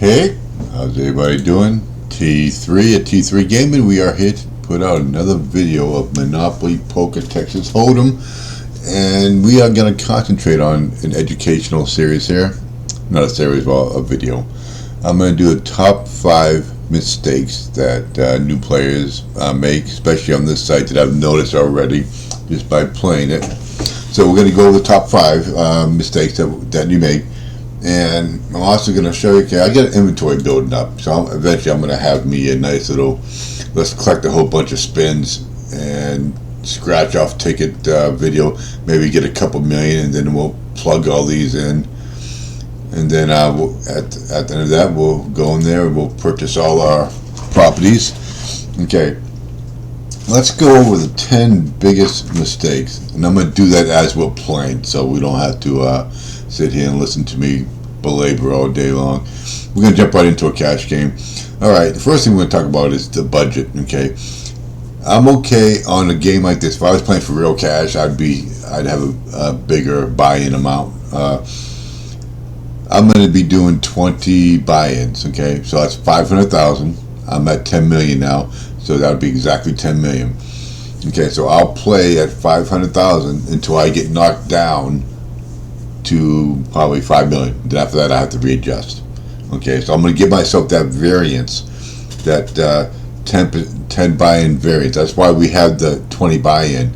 Hey, how's everybody doing? T3 at T3 Gaming. We are here to put out another video of Monopoly Poker Texas Hold'em, and we are going to concentrate on an educational series here. Not a series, well, a video. I'm going to do the top 5 mistakes that new players make, especially on this site that I've noticed already just by playing it. So we're going to go over the top 5 mistakes that you make. And I'm also going to show you, I got an inventory building up, so eventually I'm going to have me a nice little, let's collect a whole bunch of spins and scratch off ticket video, maybe get a couple million, and then we'll plug all these in, and then we'll, at the end of that we'll go in there and we'll purchase all our properties. Okay, let's go over the 10 biggest mistakes, and I'm going to do that as we're playing, so we don't have to sit here and listen to me belabor all day long. We're going to jump right into a cash game. Alright, the first thing we're going to talk about is the budget. Okay, I'm okay on a game like this. If I was playing for real cash, I'd have a bigger buy-in amount. I'm going to be doing 20 buy-ins. Okay, so that's 500,000. I'm at 10 million now, so that would be exactly 10 million. Okay, so I'll play at 500,000 until I get knocked down to probably 5 million. Then after that I have to readjust. Okay, so I'm going to give myself that variance, that 10 buy-in variance. That's why we have the 20 buy-in.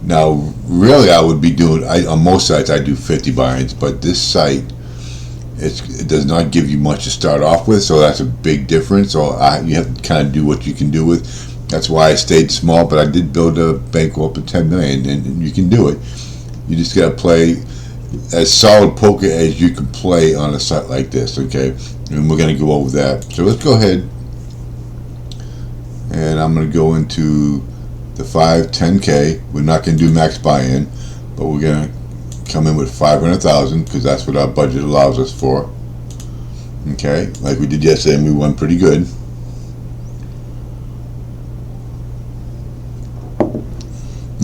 Now really I would be doing, on most sites I do 50 buy-ins, but this site it does not give you much to start off with, so that's a big difference. So you have to kind of do what you can do with. That's why I stayed small, but I did build a bankroll up to 10 million, and you can do it. You just got to play as solid poker as you can play on a site like this. Okay, and we're going to go over that. So let's go ahead, and I'm going to go into the 10K. We're not going to do max buy-in, but we're going to come in with 500,000 because that's what our budget allows us for. Okay, like we did yesterday, and we won pretty good.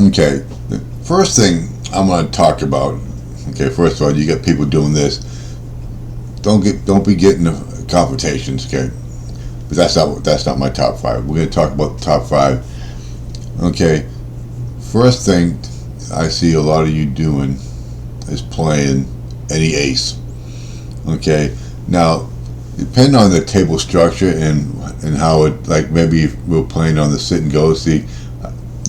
Okay, the first thing I'm going to talk about. Okay, first of all, you got people doing this. Don't be getting the confrontations. Okay, but that's not my top 5. We're going to talk about the top 5. Okay, first thing I see a lot of you doing is playing any ace. Okay, now depending on the table structure and how it, like maybe if we're playing on the sit and go. See,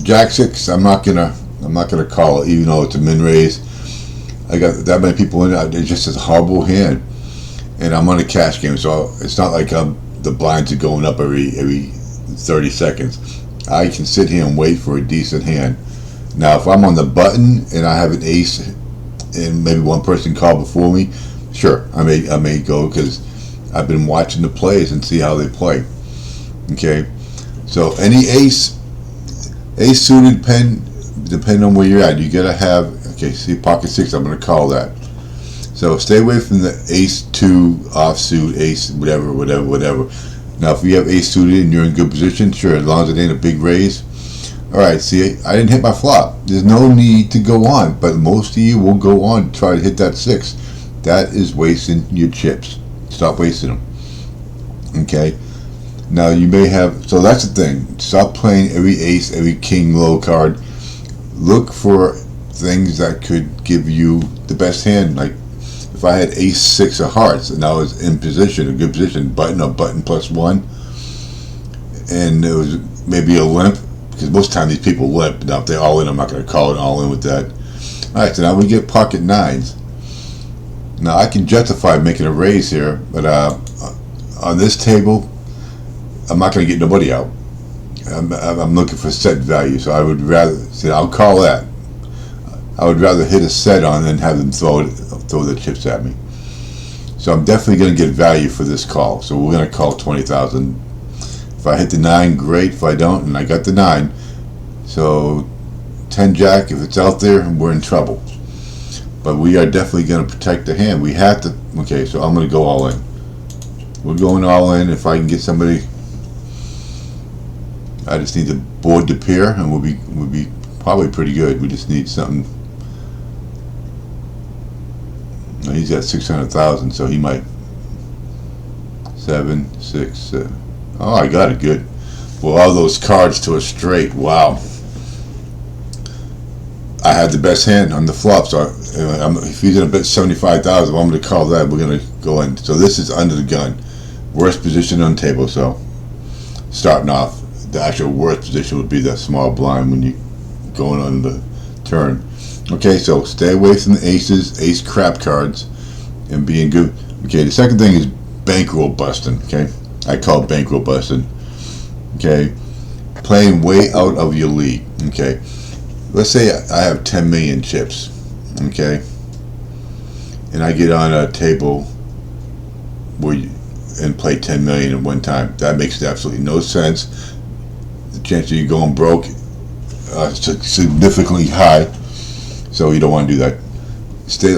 Jack 6. I'm not gonna call it, even though it's a min raise. I got that many people in it. It's just a horrible hand, and I'm on a cash game, so it's not like the blinds are going up every 30 seconds. I can sit here and wait for a decent hand. Now, if I'm on the button and I have an ace, and maybe one person called before me, sure, I may go because I've been watching the plays and see how they play. Okay, so any ace suited pen, depending on where you're at, you gotta have. Okay, see, pocket 6, I'm going to call that. So stay away from the ace 2 offsuit, ace whatever. Now if you have ace suited and you're in good position, sure, as long as it ain't a big raise. Alright, see, I didn't hit my flop. There's no need to go on, but most of you will go on to try to hit that 6. That is wasting your chips. Stop wasting them. Okay, now you may have, so that's the thing, stop playing every ace, every king low card. Look for things that could give you the best hand. Like if I had ace 6 of hearts and I was in position, a good position, button +1, and there was maybe a limp, because most of the time these people limp. Now if they're all in, I'm not going to call it all in with that. Alright, so now we get pocket 9s. Now I can justify making a raise here, but on this table I'm not going to get nobody out. I'm looking for set value, so I would rather say, I'll call that. I would rather hit a set on than have them throw the chips at me. So I'm definitely going to get value for this call. So we're going to call 20,000. If I hit the 9, great. If I don't, and I got the 9, so 10 jack. If it's out there, we're in trouble. But we are definitely going to protect the hand. We have to. Okay, so I'm going to go all in. We're going all in. If I can get somebody, I just need to board the pair, and we'll be probably pretty good. We just need something. He's got 600,000, so he might 7, 6, 7. Oh, I got it good. Well, all those cards to a straight. Wow. I had the best hand on the flop, so if he's going to bet 75,000, I'm going to call that. We're going to go in. So this is under the gun. Worst position on the table, so starting off, the actual worst position would be that small blind when you going on the turn. Okay, so stay away from the aces, ace crap cards, and being good. Okay, the second thing is bankroll busting. Okay, I call it bankroll busting. Okay, playing way out of your league. Okay, let's say I have 10 million chips. Okay, and I get on a table where and play 10 million at one time. That makes absolutely no sense. The chance of you going broke significantly high, so you don't want to do that.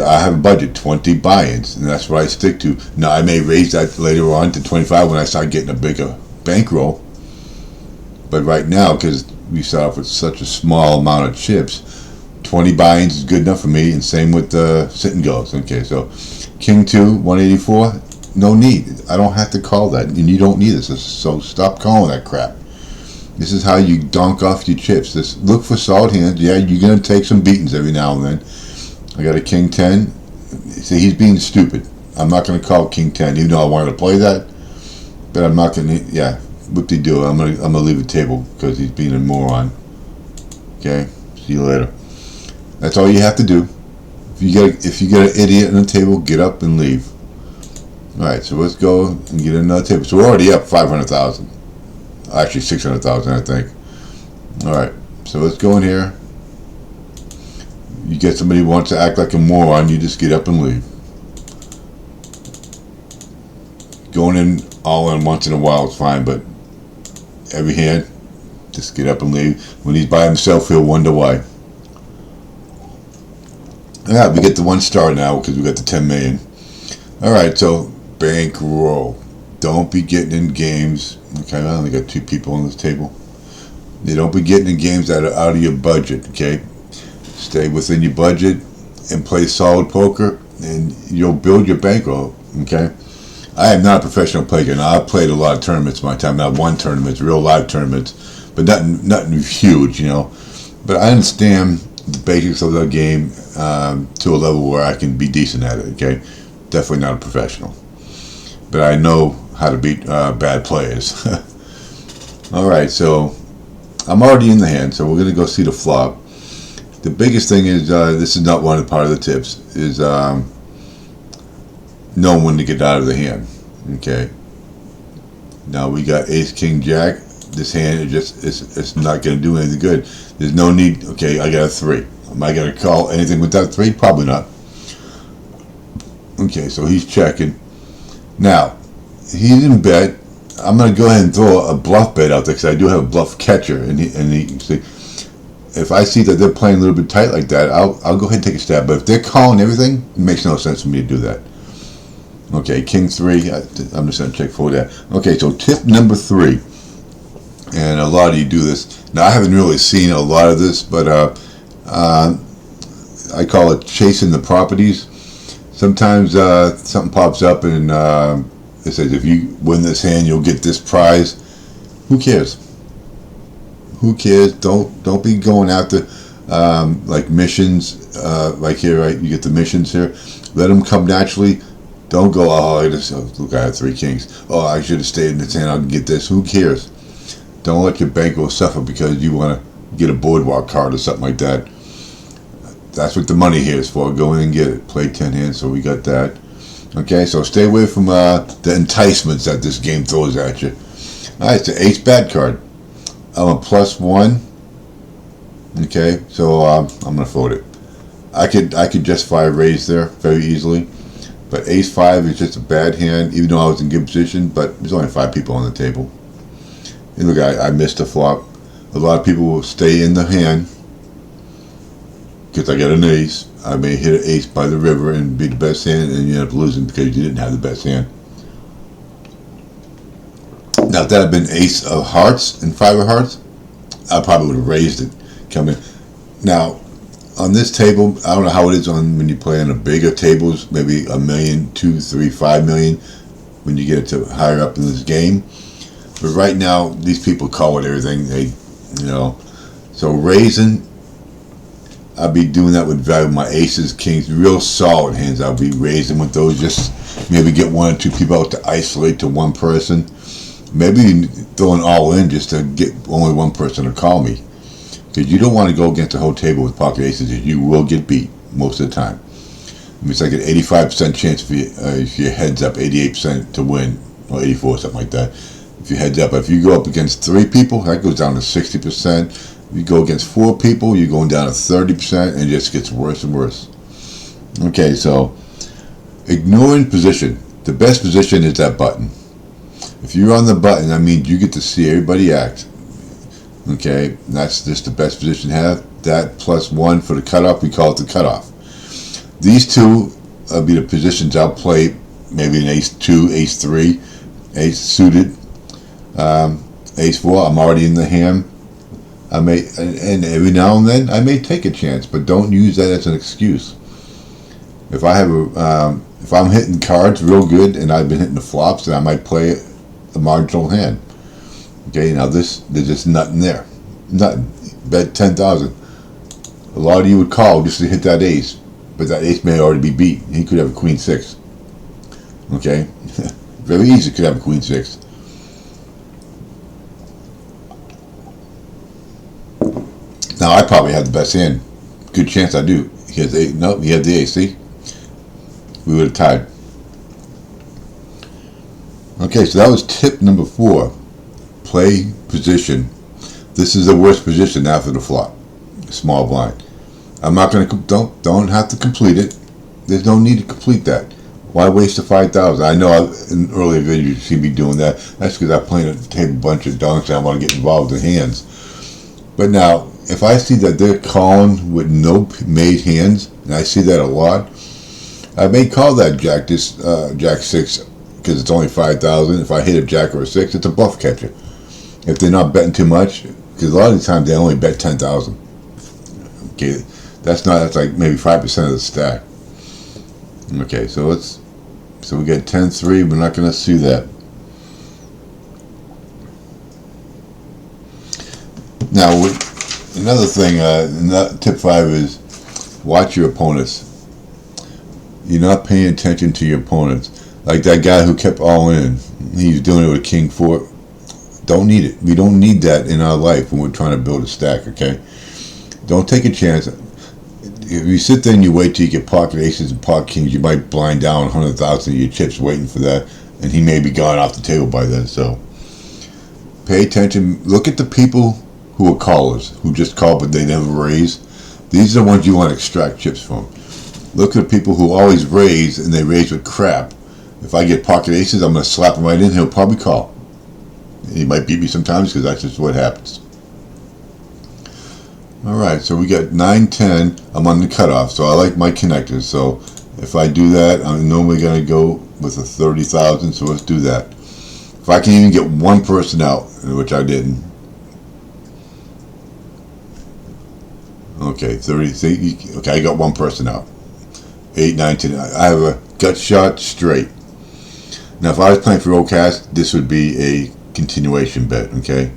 I have a budget, 20 buy-ins, and that's what I stick to. Now I may raise that later on to 25 when I start getting a bigger bankroll, but right now, because we start off with such a small amount of chips, 20 buy-ins is good enough for me, and same with the sit and goes. Okay, so King 2, 184, no need. I don't have to call that, and you don't need this, so stop calling that crap. This is how you donk off your chips. Just look for solid hands. Yeah, you're going to take some beatings every now and then. I got a King 10. See, he's being stupid. I'm not going to call King 10, even though I wanted to play that. But I'm not going to, yeah, what they do, I'm going to leave the table because he's being a moron. Okay, see you later. That's all you have to do. If you get an idiot on the table, get up and leave. Alright, so let's go and get another table. So we're already up 500,000. Actually 600,000, I think. Alright, so let's go in here. You get somebody who wants to act like a moron, you just get up and leave. Going in all in once in a while is fine, but every hand, just get up and leave. When he's by himself, he'll wonder why. Yeah, we get the 1 star now because we got the 10 million. Alright, so bankroll. Don't be getting in games. Okay, I only got 2 people on this table. You don't be getting in games that are out of your budget. Okay, stay within your budget and play solid poker, and you'll build your bankroll. Okay, I am not a professional player. Now I've played a lot of tournaments in my time. Not one tournament, real live tournaments, but nothing huge, you know. But I understand the basics of the game to a level where I can be decent at it. Okay, definitely not a professional, but I know how to beat bad players. Alright, so I'm already in the hand, so we're going to go see the flop. The biggest thing is, this is not one of the part of the tips, is knowing when to get out of the hand. Okay, now we got ace king jack. This hand is it's not going to do anything good. There's no need. Okay, I got a 3. Am I going to call anything with that 3? Probably not. Okay, so he's checking. Now, he didn't bet. I'm going to go ahead and throw a bluff bet out there because I do have a bluff catcher, and he see, if I see that they're playing a little bit tight like that, I'll go ahead and take a stab. But if they're calling everything, it makes no sense for me to do that. Okay, King 3. I'm just going to check for that. Okay, so tip number 3, and a lot of you do this. Now I haven't really seen a lot of this, but I call it chasing the properties. Sometimes something pops up and it says if you win this hand, you'll get this prize. Who cares? Who cares? Don't be going after like missions. Like here, right? You get the missions here. Let them come naturally. Don't go, oh, look, I have 3 kings. Oh, I should have stayed in this hand. I can get this. Who cares? Don't let your bankroll suffer because you want to get a boardwalk card or something like that. That's what the money here is for. Go in and get it. Play 10 hands, so we got that. Okay, so stay away from the enticements that this game throws at you. Alright, it's an ace bad card. I'm a +1. Okay, so I'm going to fold it. I could justify a raise there very easily. But ace 5 is just a bad hand, even though I was in good position, but there's only 5 people on the table. And look, I missed a flop. A lot of people will stay in the hand because I got an ace. I may hit an ace by the river and be the best hand, and you end up losing because you didn't have the best hand. Now, if that had been ace of hearts and 5 of hearts, I probably would have raised it coming. Now, on this table, I don't know how it is on when you play on the bigger tables, maybe $1 million, $2, $3, $5 million. when you get to higher up in this game. But right now, these people call it everything. So raising, I'll be doing that with value. My aces, kings, real solid hands. I'll be raising with those. Just maybe get one or two people out to isolate to one person. Maybe throwing all in just to get only one person to call me. Because you don't want to go against the whole table with pocket aces. You will get beat most of the time. It's like an 85% chance if your heads up, 88% to win, or 84, something like that. If your heads up, if you go up against 3 people, that goes down to 60%. If you go against 4 people, you're going down to 30%, and it just gets worse and worse. Okay, so ignoring position. The best position is that button. If you're on the button, that means you get to see everybody act. Okay, and that's just the best position to have. That plus 1 for the cutoff, we call it the cutoff. These two will be the positions I'll play, maybe an ace 2, ace 3, ace suited, ace 4. I'm already in the hand. I may, and every now and then I may take a chance, but don't use that as an excuse. If I have if I'm hitting cards real good and I've been hitting the flops, then I might play a marginal hand. Okay, now there's just nothing there, nothing. Bet 10,000. A lot of you would call just to hit that ace. But that ace may already be beat. He could have a queen 6. Okay? Very easy could have a queen 6. Now I probably have the best hand. Good chance I do. He has 8. Nope, he had the ace. See? We would have tied. Okay, so that was tip number 4. Play position. This is the worst position after the flop. Small blind. I'm not going to, don't have to complete it. There's no need to complete that. Why waste the 5,000? I know in earlier videos you see me doing that. That's because I'm playing at the table a bunch of donks and I want to get involved in hands. But now, if I see that they're calling with no made hands, and I see that a lot, I may call that jack, jack 6, because it's only 5,000. If I hit a jack or a 6, it's a bluff catcher. If they're not betting too much, because a lot of the time they only bet 10,000. Okay. That's like maybe 5% of the stack. Okay, so we get 10-3. We're not going to see that. Now, another thing, tip 5 is watch your opponents. You're not paying attention to your opponents. Like that guy who kept all in. He was doing it with king 4. Don't need it. We don't need that in our life when we're trying to build a stack, okay? Don't take a chance. If you sit there and you wait till you get pocket aces and pocket kings, you might blind down 100,000 of your chips waiting for that, and he may be gone off the table by then. So pay attention. Look at the people who are callers, who just call but they never raise. These are the ones you want to extract chips from. Look at the people who always raise, and they raise with crap. If I get pocket aces, I'm going to slap him right in. He'll probably call. He might beat me sometimes because that's just what happens. Alright, so we got 9-10. I'm on the cutoff, so I like my connectors. So if I do that, I'm normally going to go with a 30,000, so let's do that. If I can even get one person out, which I didn't. Okay, 30. Okay, I got one person out. 8, 9, 10. I have a gut shot straight. Now, if I was playing for Ocast, this would be a continuation bet, okay?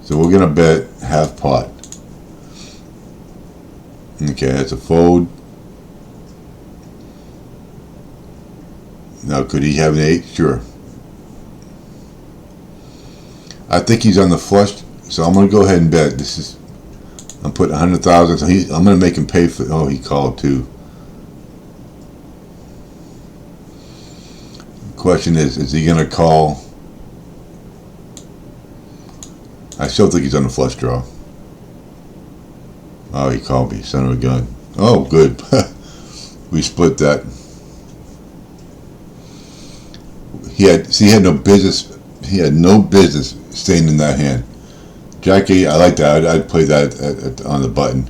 So we're going to bet half pot. Okay, that's a fold. Now, could he have an 8? Sure. I think he's on the flush, so I'm going to go ahead and bet. I'm putting 100,000, so I'm going to make him pay for. Oh, he called too. The question is he going to call? I still think he's on the flush draw. Oh, he called me, son of a gun. Oh, good. We split that. He had no business. He had no business staying in that hand. Jack 8, I like that. I'd play that on the button.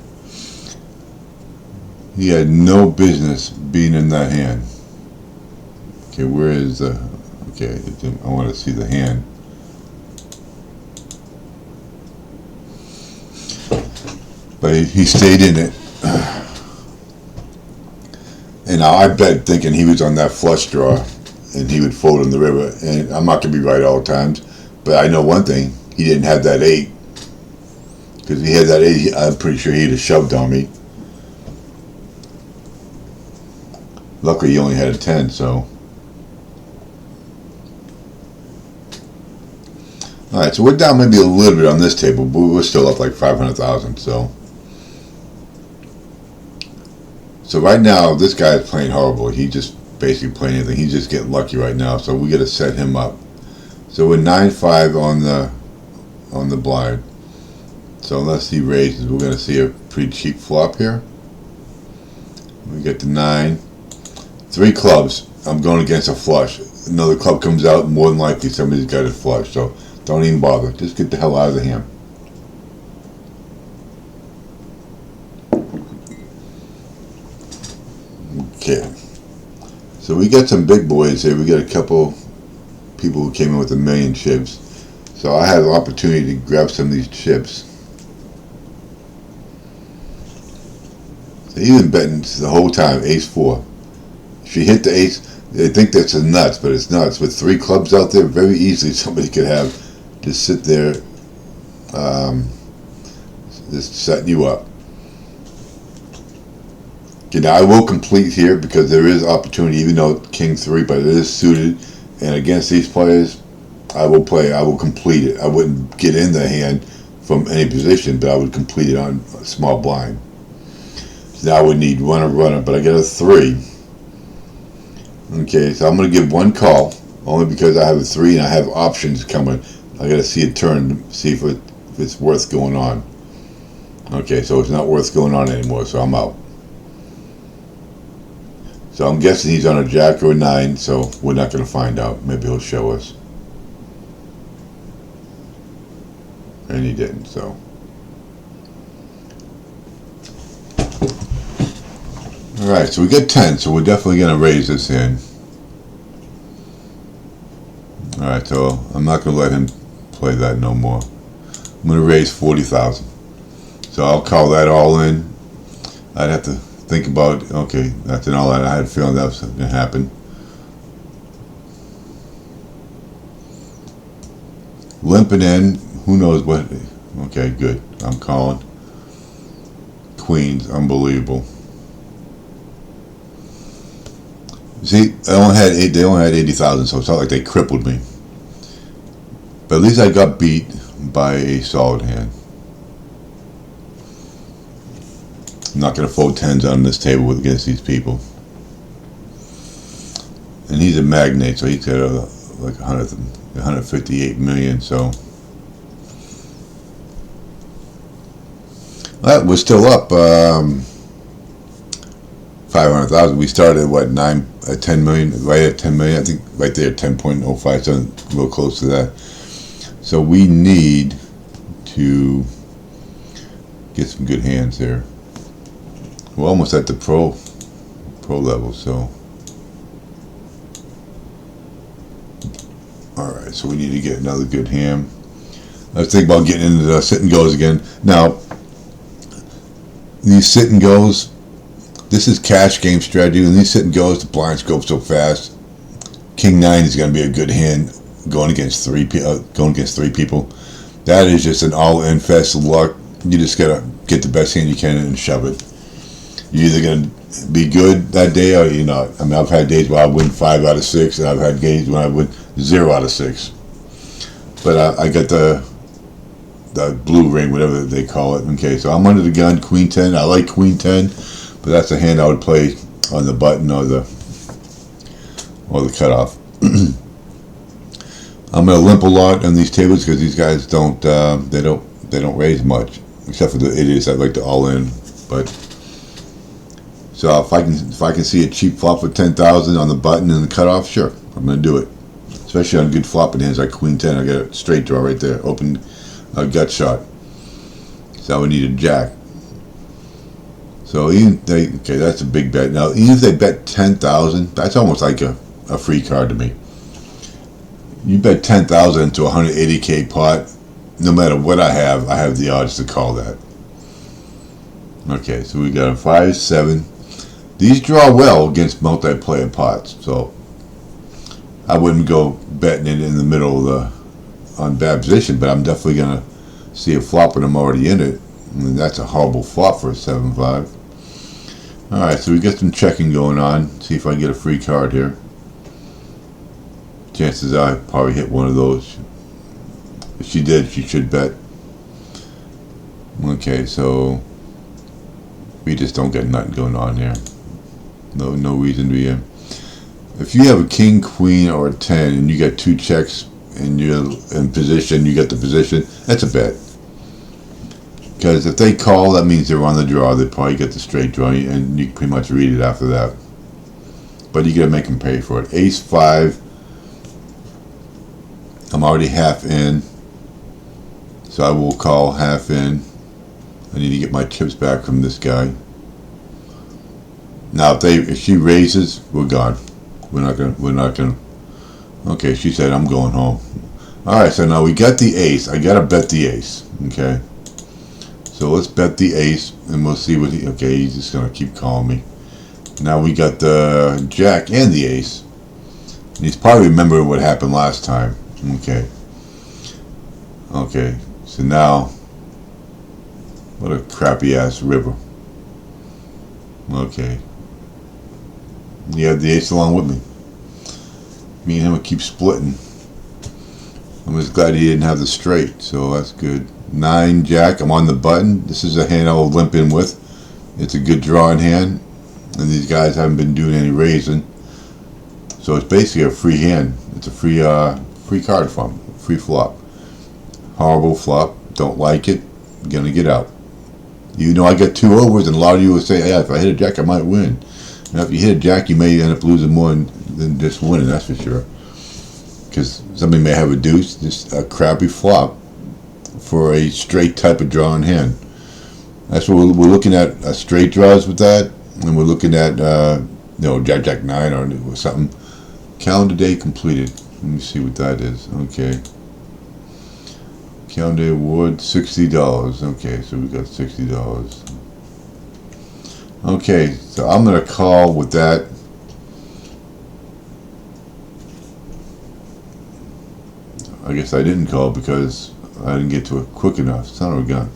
He had no business being in that hand. Okay, where is the? Okay, I want to see the hand. But he stayed in it. And now I bet thinking he was on that flush draw. and he would fold in the river. And I'm not gonna be right all the times, but I know one thing: he didn't have that 8. Because if he had that 8, I'm pretty sure he'd have shoved on me. Luckily, he only had a 10, so. Alright, so we're down maybe a little bit on this table, but we're still up like 500,000, so. So right now, this guy is playing horrible. He's just basically playing anything. He's just getting lucky right now, so we got to set him up. So we're 9-5 on the blind. So unless he raises, we're going to see a pretty cheap flop here. We get the 9. 3 clubs. I'm going against a flush. Another club comes out, more than likely somebody's got a flush. So don't even bother. Just get the hell out of the hand. Okay. So we got some big boys here. We got a couple people who came in with 1,000,000 chips. So I had an opportunity to grab some of these chips. So he's been betting the whole time, ace-4. If you hit the ace, they think that's a nuts, but it's nuts. With 3 clubs out there, very easily somebody could have just sit there, just setting you up. Okay, now I will complete here because there is opportunity, even though King 3, but it is suited. And against these players, I will complete it. I wouldn't get in the hand from any position, but I would complete it on a small blind. So now I would need runner, but I get a 3. Okay, so I'm going to give 1 call, only because I have a 3 and I have options coming. I got to see a turn, see if it's worth going on. Okay, so it's not worth going on anymore, so I'm out. So I'm guessing he's on a jack or a 9, so we're not going to find out. Maybe he'll show us. And he didn't, so. Alright, so we get 10, so we're definitely going to raise this hand. Alright, so I'm not going to let him play that no more. I'm going to raise 40,000. So I'll call that all in. I'd have to think about, okay, that's an all in. I had a feeling that was going to happen. Limping in, who knows what. Okay, good. I'm calling. Queens, unbelievable. See, they only had 80,000, so it's not like they crippled me. But at least I got beat by a solid hand. I'm not going to fold 10s on this table against these people. And he's a magnate, so he's got like 158 million, so. Well, we're still up 500,000. We started at 10 million, right at 10 million. I think right there, 10.05, so real close to that. So we need to get some good hands there. We're almost at the pro level, so. All right, so we need to get another good hand. Let's think about getting into the sit and goes again. Now, these sit and goes, this is cash game strategy. When these sit and goes, the blinds go so fast. King 9 is going to be a good hand going against three people. That is just an all-in fest of luck. You just got to get the best hand you can and shove it. You're either going to be good that day or you're not. I mean, I've had days where I win 5 out of 6, and I've had days when I win 0 out of 6. But I got the blue ring, whatever they call it. Okay, so I'm under the gun, Queen 10. I like Queen 10, but that's a hand I would play on the button or the cutoff. I'm gonna limp a lot on these tables because these guys don't raise much, except for the idiots that like to all in. But so if I can see a cheap flop for 10,000 on the button and the cutoff, sure, I'm gonna do it. Especially on good flopping hands like Queen 10, I got a straight draw right there, open gut shot. So I would need a jack. So okay, that's a big bet. Now even if they bet 10,000, that's almost like a free card to me. You bet 10,000 into a 180K pot, no matter what I have the odds to call that. Okay, so we got a 5-7. These draw well against multiplayer pots, so I wouldn't go betting it in the middle of the on bad position, but I'm definitely gonna see a flop when I'm already in it. And that's a horrible flop for a 7-5. All right, so we got some checking going on. See if I can get a free card here. Chances are I probably hit one of those. If she did, she should bet. Okay, so we just don't get nothing going on here. No reason to be in. If you have a king, queen, or a 10, and you get 2 checks, and you're in position, you get the position, that's a bet. Because if they call, that means they're on the draw. They probably get the straight draw, and you can pretty much read it after that. But you gotta make them pay for it. Ace 5. I'm already half in, so I will call half in. I need to get my chips back from this guy. Now, if she raises, we're gone. We're not gonna. Okay, she said I'm going home. All right, so now we got the ace. I gotta bet the ace. Okay, so let's bet the ace, and we'll see what he. Okay, he's just gonna keep calling me. Now we got the jack and the ace. And he's probably remembering what happened last time. Okay. Okay, so now, what a crappy ass river. Okay. You have the ace along with me. Me and him will keep splitting. I'm just glad he didn't have the straight, so that's good. 9 jack, I'm on the button. This is a hand I'll limp in with. It's a good drawing hand, and these guys haven't been doing any raising. So it's basically a free hand. It's a free card from, free flop. Horrible flop, don't like it, gonna get out. You know I got 2 overs, and a lot of you will say, yeah, if I hit a jack I might win. Now, if you hit a jack, you may end up losing more than just winning, that's for sure. Because somebody may have a deuce, just a crappy flop for a straight type of drawing hand. That's what we're looking at, straight draws with that, and we're looking at, jack, jack 9 or something. Calendar day completed. Let me see what that is. Okay. Calendar day award, $60. Okay, so we got $60. Okay, so I'm going to call with that. I guess I didn't call because I didn't get to it quick enough. Son of a gun.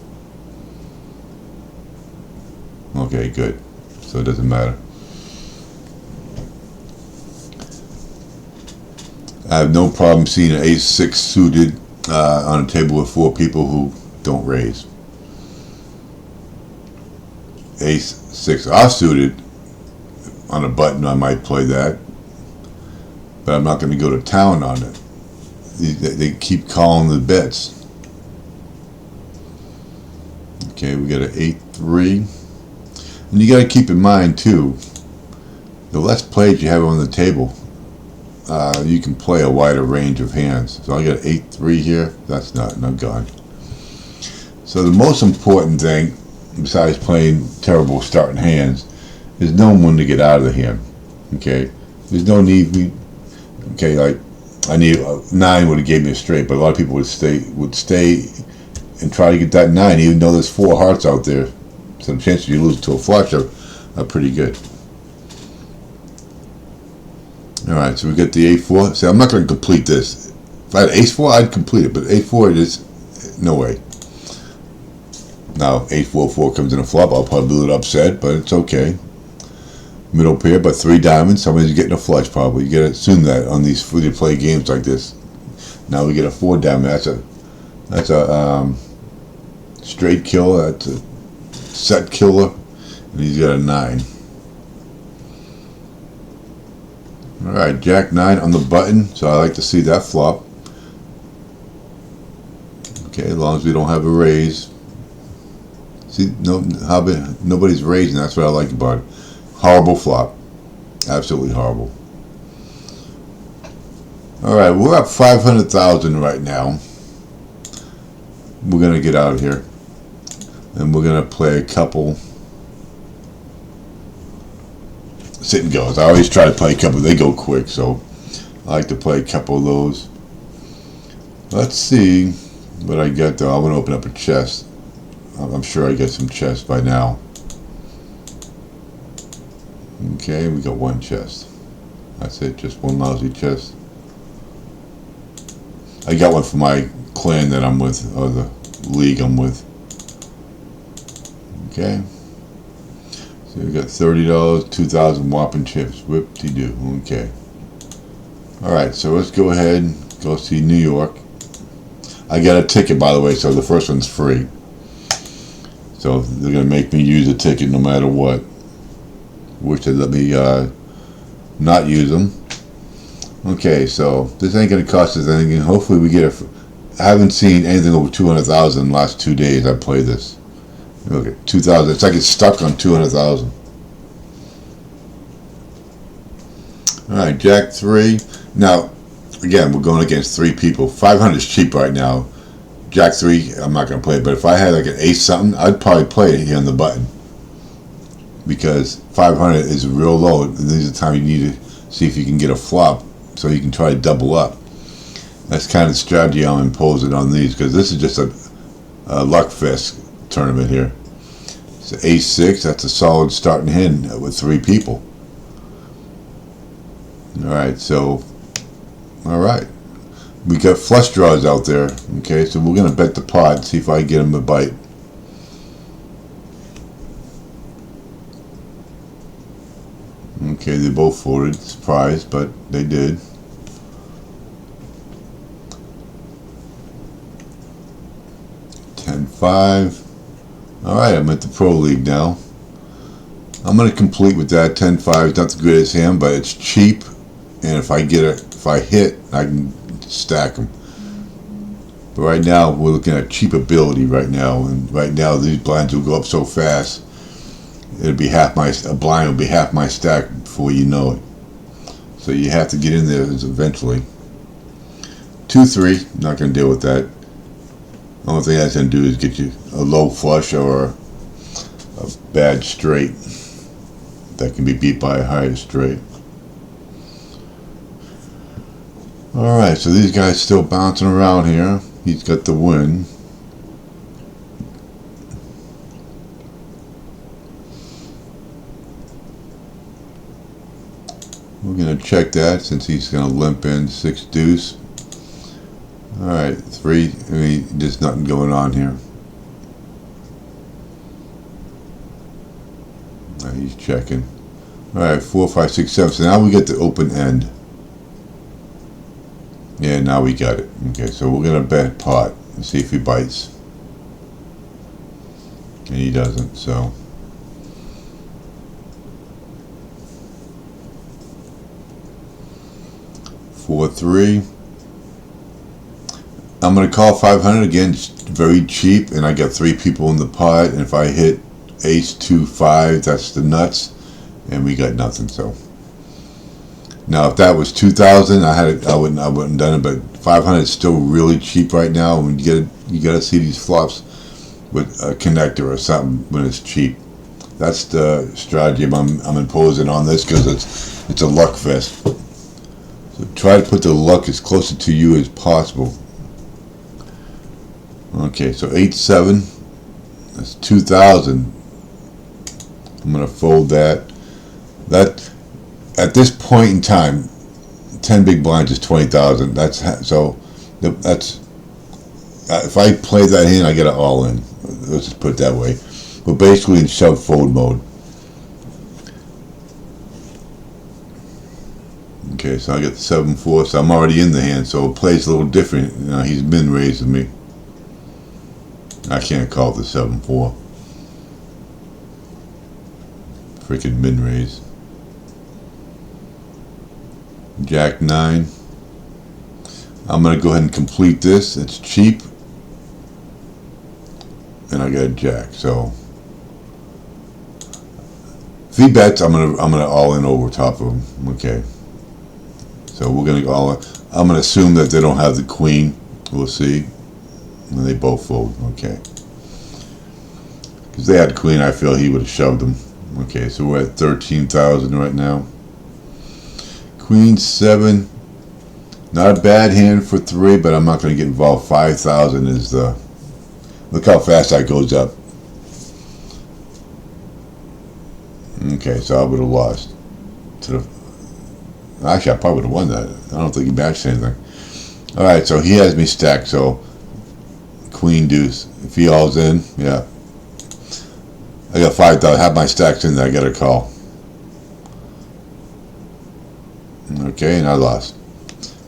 Okay, good. So it doesn't matter. I have no problem seeing an ace 6 suited on a table with 4 people who don't raise. Ace 6 offsuited on a button, I might play that, but I'm not going to go to town on it. They keep calling the bets. Okay, we got an 8-3, and you got to keep in mind too, the less plays you have on the table, you can play a wider range of hands. So I got 8-3 here. That's not, and I'm gone. So the most important thing, besides playing terrible starting hands, is knowing when to get out of the hand. Okay, there's no need. Okay, like I need 9 would have gave me a straight, but a lot of people would stay and try to get that 9, even though there's 4 hearts out there. So the chances you lose to a flush are pretty good. All right, so we got the 8-4. See, I'm not going to complete this. If I had ace-4, I'd complete it, but 8-4, it is no way. Now, 8-4-4 comes in a flop. I'll probably be a little upset, but it's okay. Middle pair, but 3 diamonds. Somebody's getting a flush, probably. You got to assume that on these free-to-play games like this. Now we get a 4 diamond. That's a straight killer. That's a set killer, and he's got a 9. All right, Jack 9 on the button, so I like to see that flop. Okay, as long as we don't have a raise. See, nobody's raising. That's what I like about it. Horrible flop, absolutely horrible. All right, we're up 500,000 right now. We're gonna get out of here, and we're gonna play a couple sit and goes. I always try to play a couple. They go quick, so I like to play a couple of those. Let's see what I got though. I want to open up a chest. I'm sure I got some chests by now. Okay, we got 1 chest. That's it, just 1 lousy chest. I got one for my clan that I'm with, or the league I'm with. Okay. So we got $30, 2,000 whopping chips. Whip-de-doo. Okay. Alright, so let's go ahead and go see New York. I got a ticket, by the way, so the first one's free. So they're going to make me use a ticket no matter what. Wish they'd let me not use them. Okay, so this ain't going to cost us anything. Hopefully we get a... I haven't seen anything over 200,000 in the last 2 days I played this. Look at 2,000. It's like it's stuck on 200,000. Alright, Jack 3. Now, again, we're going against 3 people. 500 is cheap right now. Jack 3, I'm not going to play it. But if I had like an ace something, I'd probably play it here on the button. Because 500 is real low. This is the time you need to see if you can get a flop so you can try to double up. That's kind of the strategy I'm imposing on these, because this is just a luck fest tournament here. So ace 6, that's a solid starting hand with 3 people. Alright, so alright. We got flush draws out there. Okay, so we're gonna bet the pot, see if I can get them to bite. Okay, they both folded. Surprised, but they did. $10-5. Alright, I'm at the Pro League now. I'm going to complete with that. 10-5 is not the greatest hand, but it's cheap. And if I hit, I can stack them. But right now, we're looking at cheap ability right now. And right now, these blinds will go up so fast. It'll be a blind will be half my stack before you know it. So you have to get in there eventually. 2-3, not going to deal with that. The only thing that's going to do is get you a low flush or a bad straight that can be beat by a higher straight. Alright, so these guys still bouncing around here. He's got the win. We're going to check that since he's going to limp in 6 deuce. Alright, 3. I mean, there's nothing going on here. He's checking. Alright, 4, 5, 6, 7. So now we get the open end. Yeah, now we got it. Okay, so we're going to bet pot and see if he bites. And he doesn't, so. Four, 3. I'm going to call 500 again. It's very cheap, and I got 3 people in the pot. And if I hit ace 2, 5, that's the nuts, and we got nothing. So now, if that was 2,000, I wouldn't done it. But 500 is still really cheap right now. When you got to see these flops with a connector or something when it's cheap. That's the strategy I'm imposing on this, because it's a luck fest. So try to put the luck as closer to you as possible. Okay, so 8-7. That's 2,000. I'm gonna fold that. That at this point in time, 10 big blinds is 20,000. That's so. That's if I play that hand, I get it all in. Let's just put it that way. We're basically in shove fold mode. Okay, so I get the 7-4, so I'm already in the hand, so it plays a little different. You know, he's min raising me. I can't call the 7-4. Freaking min raise. Jack 9. I'm gonna go ahead and complete this. It's cheap, and I got a jack. So if he bets, I'm gonna all in over top of him. Okay. So we're gonna go all in. I'm gonna assume that they don't have the queen. We'll see. And they both fold. Okay. Because they had queen, I feel he would have shoved them. Okay, so we're at 13,000 right now. Queen 7. Not a bad hand for 3, but I'm not going to get involved. 5,000 is the... Look how fast that goes up. Okay, so I would have lost. To the... Actually, I probably would have won that. I don't think he matched anything. All right, so he has me stacked. So queen deuce. If he all's in, yeah. I got 5,000. Have my stacks in there. I got a call. Okay, and I lost.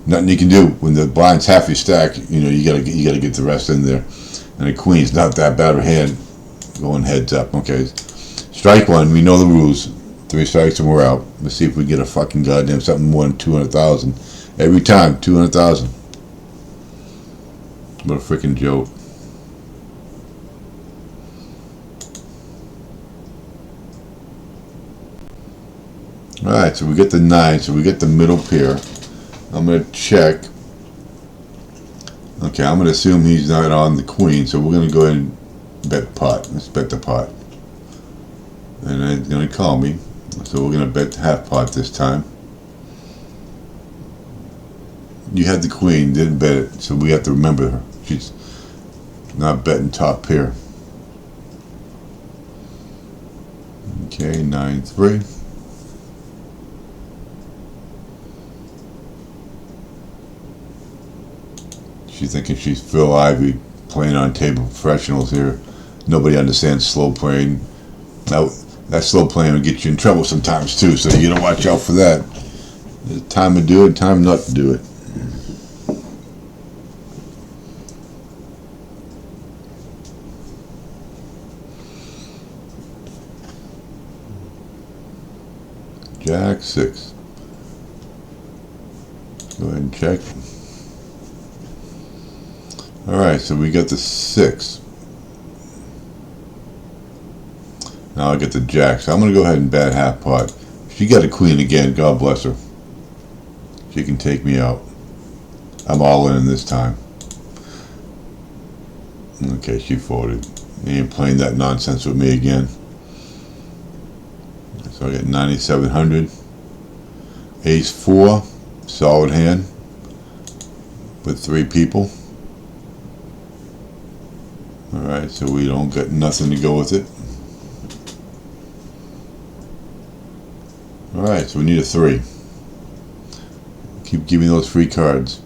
Nothing you can do when the blind's half your stack. You know you gotta get the rest in there. And the queen's not that bad of a hand. Going heads up. Okay, strike one. We know the rules. 3 strikes and we're out. Let's see if we get a fucking goddamn something more than 200,000 every time. 200,000. What a freaking joke. Alright, so we get the 9, so we get the middle pair. I'm going to check. Okay, I'm going to assume he's not on the queen, so we're going to go ahead and bet pot. Let's bet the pot. And then it's going to call me. So we're going to bet half pot this time. You had the queen, didn't bet it, so we have to remember her. She's not betting top pair. Okay, 9-3. She's thinking she's Phil Ivey playing on table professionals here. Nobody understands slow playing. Now, that slow playing will get you in trouble sometimes too, so you gotta watch out for that. There's time to do it, time not to do it. Jack 6. Go ahead and check. Alright, so we got the 6. Now I get the jack. So I'm going to go ahead and bet half pot. She got a queen again. God bless her. She can take me out. I'm all in this time. Okay, she folded. You ain't playing that nonsense with me again. So I get 9,700. Ace 4. Solid hand. With 3 people. Alright, so we don't get nothing to go with it. Alright, so we need a 3. Keep giving those free cards.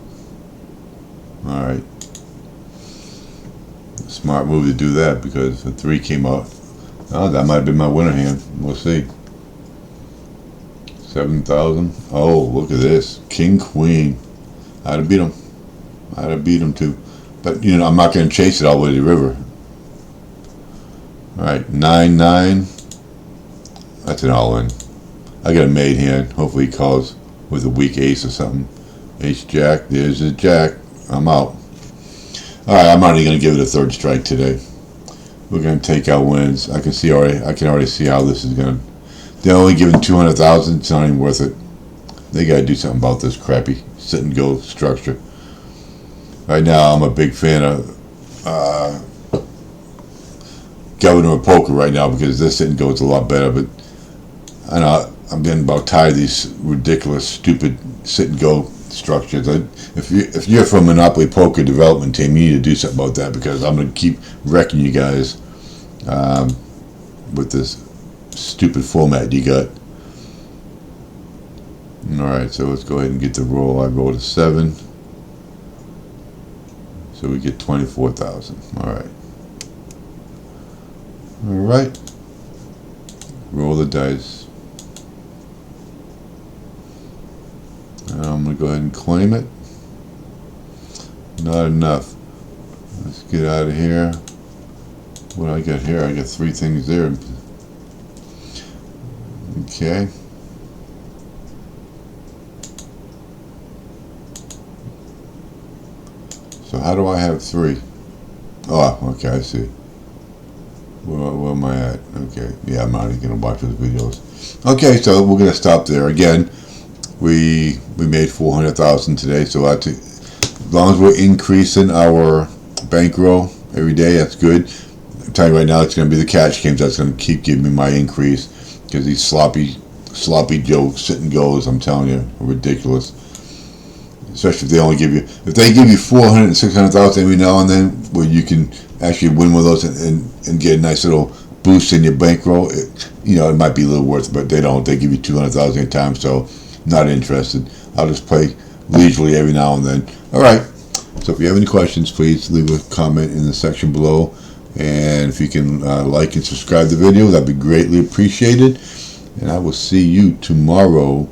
Alright. Smart move to do that because the 3 came out. Oh, that might have been my winner hand. We'll see. 7,000. Oh, look at this. King, queen. I'd have beat him. I'd have beat him too. But, you know, I'm not going to chase it all the way to the river. Alright, 9-9. That's an all-in. I got a made hand. Hopefully he calls with a weak ace or something. Ace jack. There's a jack. I'm out. Alright, I'm only going to give it a 3rd strike today. We're going to take our wins. I can already see how this is going to. They're only giving 200,000. It's not even worth it. They got to do something about this crappy sit and go structure. Right now, I'm a big fan of Governor of Poker right now because this sit and go is a lot better. But I know I'm getting about tired of these ridiculous, stupid sit and go structures. If you're from Monopoly Poker development team, you need to do something about that because I'm going to keep wrecking you guys with this stupid format you got. Alright, so let's go ahead and get the roll. I rolled a 7. So we get 24,000. Alright. Alright. Roll the dice. And I'm going to go ahead and claim it. Not enough. Let's get out of here. What do I got here? I got 3 things there. Okay. So how do I have 3? Oh, okay, I see. Where am I at? Okay, yeah, I'm not even going to watch those videos. Okay, so we're going to stop there. Again, we made 400,000 today, so as long as we're increasing our bankroll every day, that's good. I'm telling you right now, it's going to be the cash games that's going to keep giving me my increase because these sloppy jokes, sit and goes, I'm telling you, are ridiculous. Especially if they only give you, if they give you 400 and 600,000 every now and then, where you can actually win with those and get a nice little boost in your bankroll, it might be a little worth it, but they don't. They give you 200,000 at a time, so not interested. I'll just play leisurely every now and then. All right. So if you have any questions, please leave a comment in the section below. And if you can like and subscribe to the video, that'd be greatly appreciated. And I will see you tomorrow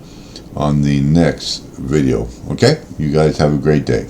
on the next video. Okay? You guys have a great day.